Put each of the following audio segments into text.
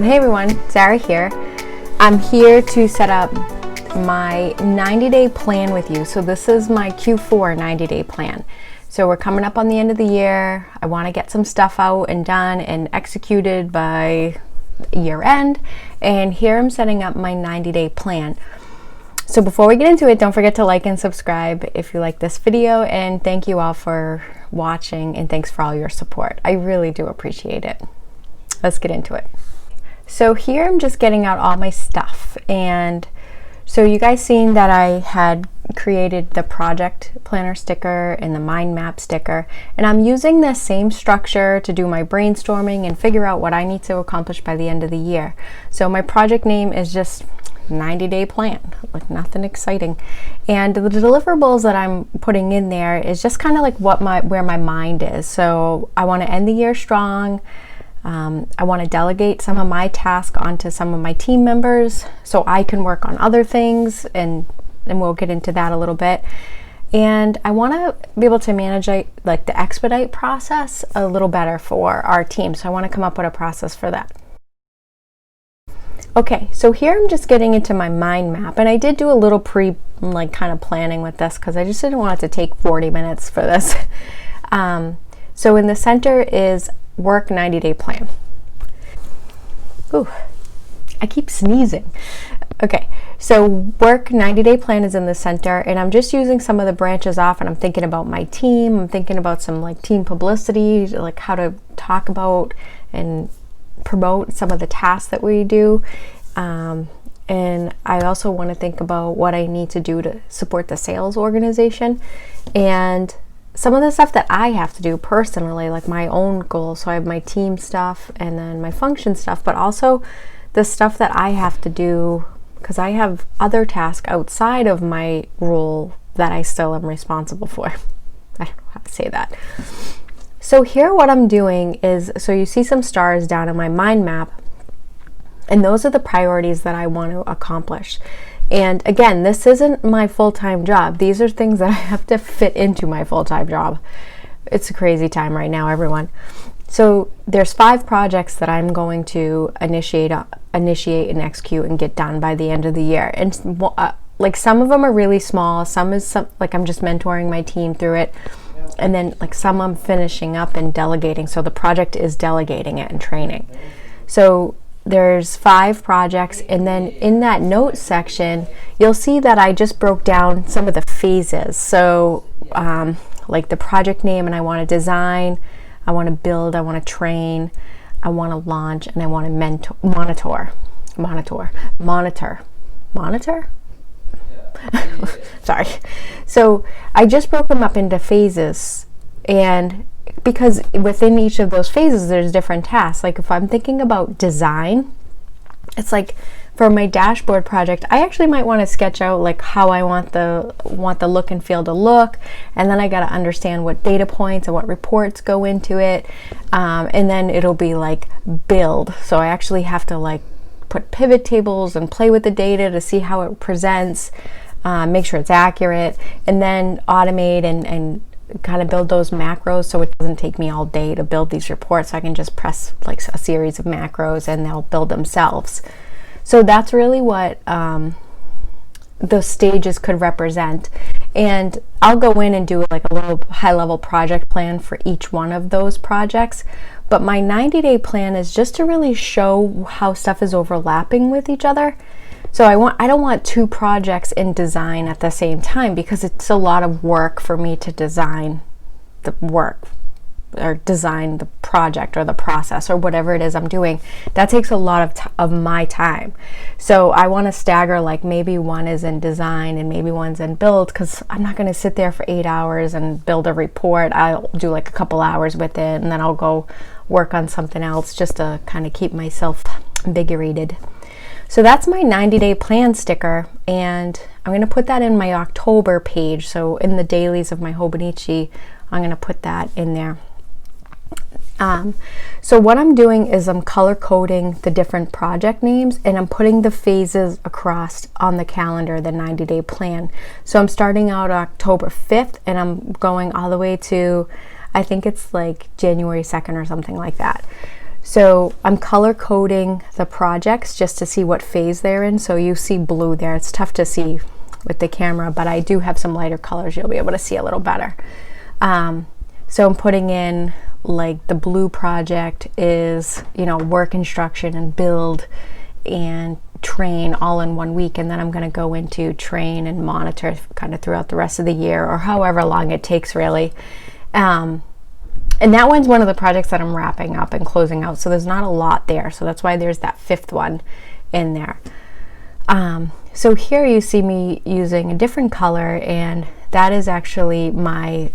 Hey everyone, Sarah here. I'm here to set up my 90-day plan with you. So this is my Q4 90-day plan. So we're coming up on the end of the year. I want to get some stuff out and done and executed by year end. And here I'm setting up my 90-day plan. So before we get into it, don't forget to like and subscribe if you like this video. And thank you all for watching and thanks for all your support. I really do appreciate it. Let's get into it. So here I'm just getting out all my stuff, and so you guys seen that I had created the project planner sticker and the mind map sticker, and I'm using the same structure to do my brainstorming and figure out what I need to accomplish by the end of the year. So my project name is just 90-day plan, like nothing exciting, and the deliverables that I'm putting in there is just kind of like where my mind is. So I want to end the year strong. I want to delegate some of my tasks onto some of my team members so I can work on other things, and we'll get into that a little bit. And I want to be able to manage like the expedite process a little better for our team. So I want to come up with a process for that. Okay, so here I'm just getting into my mind map, and I did do a little kind of planning with this because I just didn't want it to take 40 minutes for this. So in the center is work 90-day plan. Ooh, I keep sneezing. Okay, so work 90-day plan is in the center, and I'm just using some of the branches off, and I'm thinking about my team. I'm thinking about some like team publicity, like how to talk about and promote some of the tasks that we do. And I also want to think about what I need to do to support the sales organization, and some of the stuff that I have to do personally, like my own goals. So I have my team stuff and then my function stuff, but also the stuff that I have to do because I have other tasks outside of my role that I still am responsible for. I don't know how to say that. So here what I'm doing is, so you see some stars down in my mind map, and those are the priorities that I want to accomplish. And again, this isn't my full-time job. These are things that I have to fit into my full-time job. It's a crazy time right now, everyone. So there's 5 projects that I'm going to initiate and execute and get done by the end of the year. And like some of them are really small. Some like I'm just mentoring my team through it. And then like some I'm finishing up and delegating. So the project is delegating it and training. So there's 5 projects, and then in that notes section you'll see that I just broke down some of the phases. So like the project name, and I want to design, I want to build, I want to train, I want to launch, and I want to monitor. Sorry. So I just broke them up into phases, and because within each of those phases there's different tasks. Like if I'm thinking about design, it's like for my dashboard project, I actually might want to sketch out like how I want the look and feel to look, and then I got to understand what data points and what reports go into it, and then it'll be like build. So I actually have to like put pivot tables and play with the data to see how it presents, make sure it's accurate, and then automate and kind of build those macros so it doesn't take me all day to build these reports. So I can just press like a series of macros and they'll build themselves. So that's really what those stages could represent. And I'll go in and do like a little high-level project plan for each one of those projects. But my 90-day plan is just to really show how stuff is overlapping with each other. So I don't want 2 projects in design at the same time, because it's a lot of work for me to design the work or design the project or the process or whatever it is I'm doing. That takes a lot of my time. So I want to stagger, like maybe one is in design and maybe one's in build, because I'm not going to sit there for 8 hours and build a report. I'll do like a couple hours with it, and then I'll go work on something else just to kind of keep myself invigorated. So that's my 90-day plan sticker, and I'm going to put that in my October page. So in the dailies of my Hobonichi, I'm going to put that in there. So what I'm doing is I'm color coding the different project names, and I'm putting the phases across on the calendar, the 90-day plan. So I'm starting out October 5th, and I'm going all the way to, I think it's like January 2nd or something like that. So I'm color coding the projects just to see what phase they're in. So you see blue there. It's tough to see with the camera, but I do have some lighter colors you'll be able to see a little better. So I'm putting in, like, the blue project is, you know, work instruction and build and train all in 1 week, and then I'm going to go into train and monitor kind of throughout the rest of the year, or however long it takes, really. And that one's one of the projects that I'm wrapping up and closing out, so there's not a lot there, so that's why there's that 5th one in there. So here you see me using a different color, and that is actually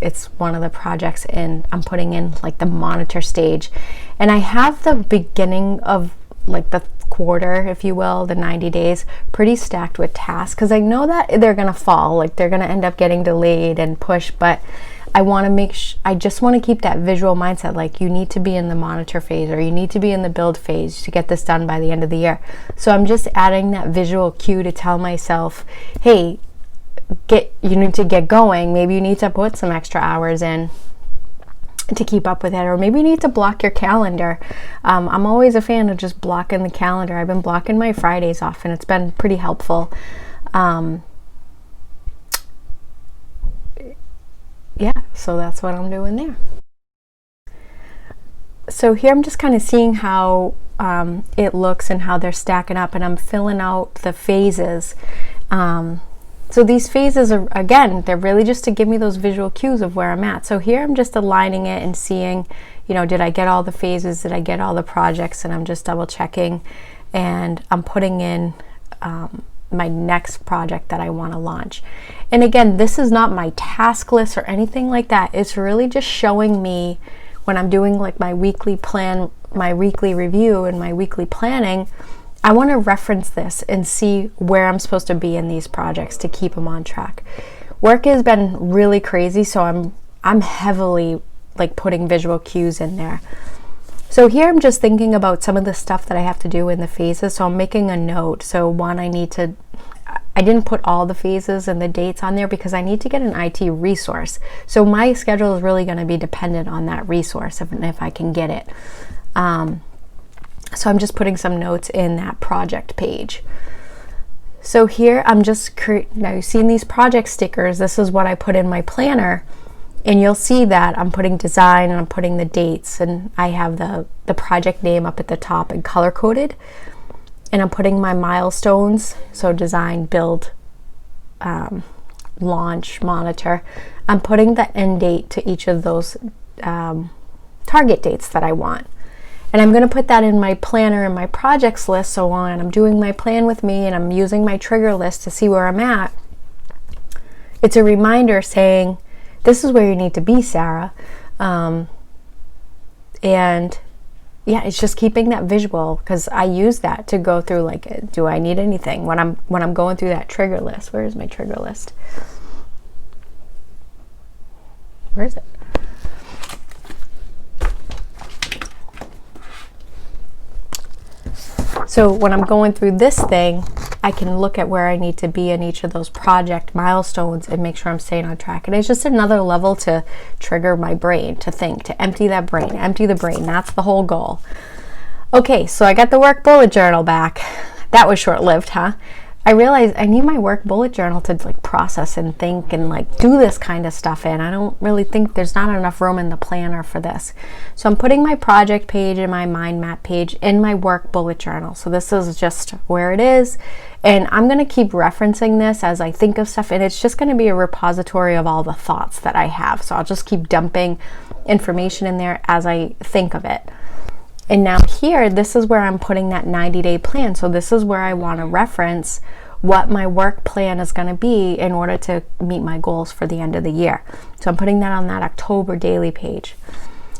it's one of the projects I'm putting in, like, the monitor stage. And I have the beginning of, like, the quarter, if you will, the 90 days, pretty stacked with tasks, because I know that they're going to fall, like, they're going to end up getting delayed and pushed, but I want to I just want to keep that visual mindset, like, you need to be in the monitor phase or you need to be in the build phase to get this done by the end of the year. So I'm just adding that visual cue to tell myself, hey, you need to get going. Maybe you need to put some extra hours in to keep up with it, or maybe you need to block your calendar. I'm always a fan of just blocking the calendar. I've been blocking my Fridays off, and it's been pretty helpful. Yeah, so that's what I'm doing there. So here I'm just kind of seeing how it looks and how they're stacking up, and I'm filling out the phases. So these phases are, again, they're really just to give me those visual cues of where I'm at. So here I'm just aligning it and seeing, you know, did I get all the phases? Did I get all the projects? And I'm just double checking, and I'm putting in my next project that I want to launch. And again, this is not my task list or anything like that. It's really just showing me when I'm doing, like, my weekly plan, my weekly review and my weekly planning, I want to reference this and see where I'm supposed to be in these projects to keep them on track. Work has been really crazy, so I'm heavily, like, putting visual cues in there. So here I'm just thinking about some of the stuff that I have to do in the phases, so I'm making a note. So one, I didn't put all the phases and the dates on there because I need to get an IT resource. So my schedule is really going to be dependent on that resource if I can get it. So I'm just putting some notes in that project page. So here I'm just now you've seen these project stickers. This is what I put in my planner, and you'll see that I'm putting design and I'm putting the dates, and I have the project name up at the top and color coded, and I'm putting my milestones, so design, build, launch, monitor. I'm putting the end date to each of those target dates that I want. And I'm going to put that in my planner and my projects list, so when I'm doing my plan with me and I'm using my trigger list to see where I'm at, it's a reminder saying, this is where you need to be, Sarah. And yeah, it's just keeping that visual, because I use that to go through, like, do I need anything when I'm going through that trigger list. Where is my trigger list? Where is it? So when I'm going through this thing, I can look at where I need to be in each of those project milestones and make sure I'm staying on track. And it's just another level to trigger my brain to think, to empty that brain, empty the brain. That's the whole goal. Okay, so I got the work bullet journal back. That was short-lived, huh? I realized I need my work bullet journal to, like, process and think and, like, do this kind of stuff in. I don't really think there's not enough room in the planner for this. So I'm putting my project page and my mind map page in my work bullet journal. So this is just where it is. And I'm going to keep referencing this as I think of stuff. And it's just going to be a repository of all the thoughts that I have. So I'll just keep dumping information in there as I think of it. And now here, this is where I'm putting that 90-day plan. So this is where I want to reference what my work plan is going to be in order to meet my goals for the end of the year. So I'm putting that on that October daily page.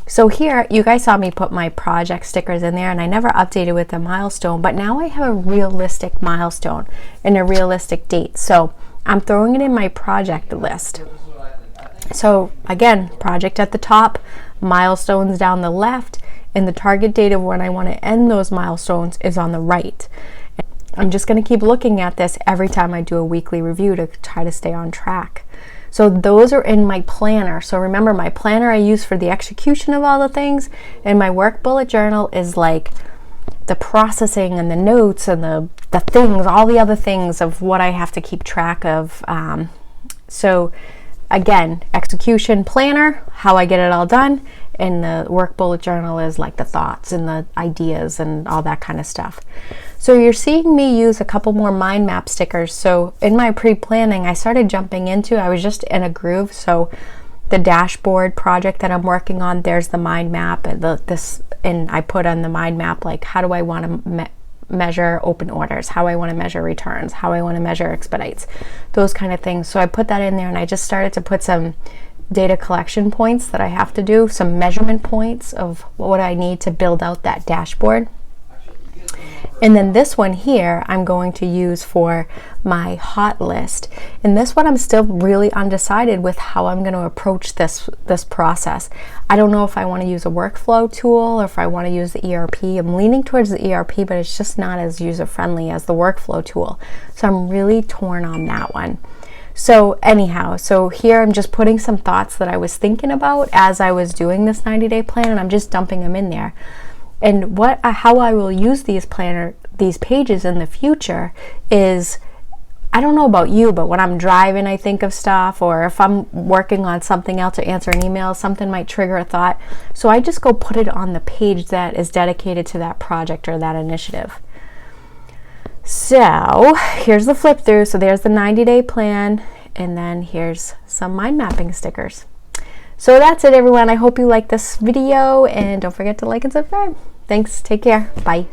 So here, you guys saw me put my project stickers in there, and I never updated with a milestone, but now I have a realistic milestone and a realistic date. So I'm throwing it in my project list. So again, project at the top, milestones down the left, and the target date of when I want to end those milestones is on the right. I'm just going to keep looking at this every time I do a weekly review to try to stay on track. So those are in my planner. So remember, my planner I use for the execution of all the things, and my work bullet journal is like the processing and the notes and the things, all the other things of what I have to keep track of. So again, execution planner, how I get it all done, and the work bullet journal is like the thoughts and the ideas and all that kind of stuff. So you're seeing me use a couple more mind map stickers. So in my pre-planning, I started jumping into, I was just in a groove. So the dashboard project that I'm working on, there's the mind map, and and I put on the mind map, like, how do I want to measure open orders, how I want to measure returns, how I want to measure expedites, those kind of things. So I put that in there, and I just started to put some data collection points that I have to do, some measurement points of what I need to build out that dashboard. And then this one here I'm going to use for my hot list. And this one I'm still really undecided with how I'm going to approach this process. I don't know if I want to use a workflow tool or if I want to use the ERP. I'm leaning towards the ERP, but it's just not as user-friendly as the workflow tool. So I'm really torn on that one. So anyhow, so here I'm just putting some thoughts that I was thinking about as I was doing this 90-day plan, and I'm just dumping them in there. And how I will use these pages in the future is, I don't know about you, but when I'm driving, I think of stuff, or if I'm working on something else or answering emails, something might trigger a thought. So I just go put it on the page that is dedicated to that project or that initiative. So here's the flip through. So there's the 90-day plan, and then here's some mind mapping stickers. So that's it, everyone. I hope you liked this video, and don't forget to like and subscribe. Thanks. Take care. Bye.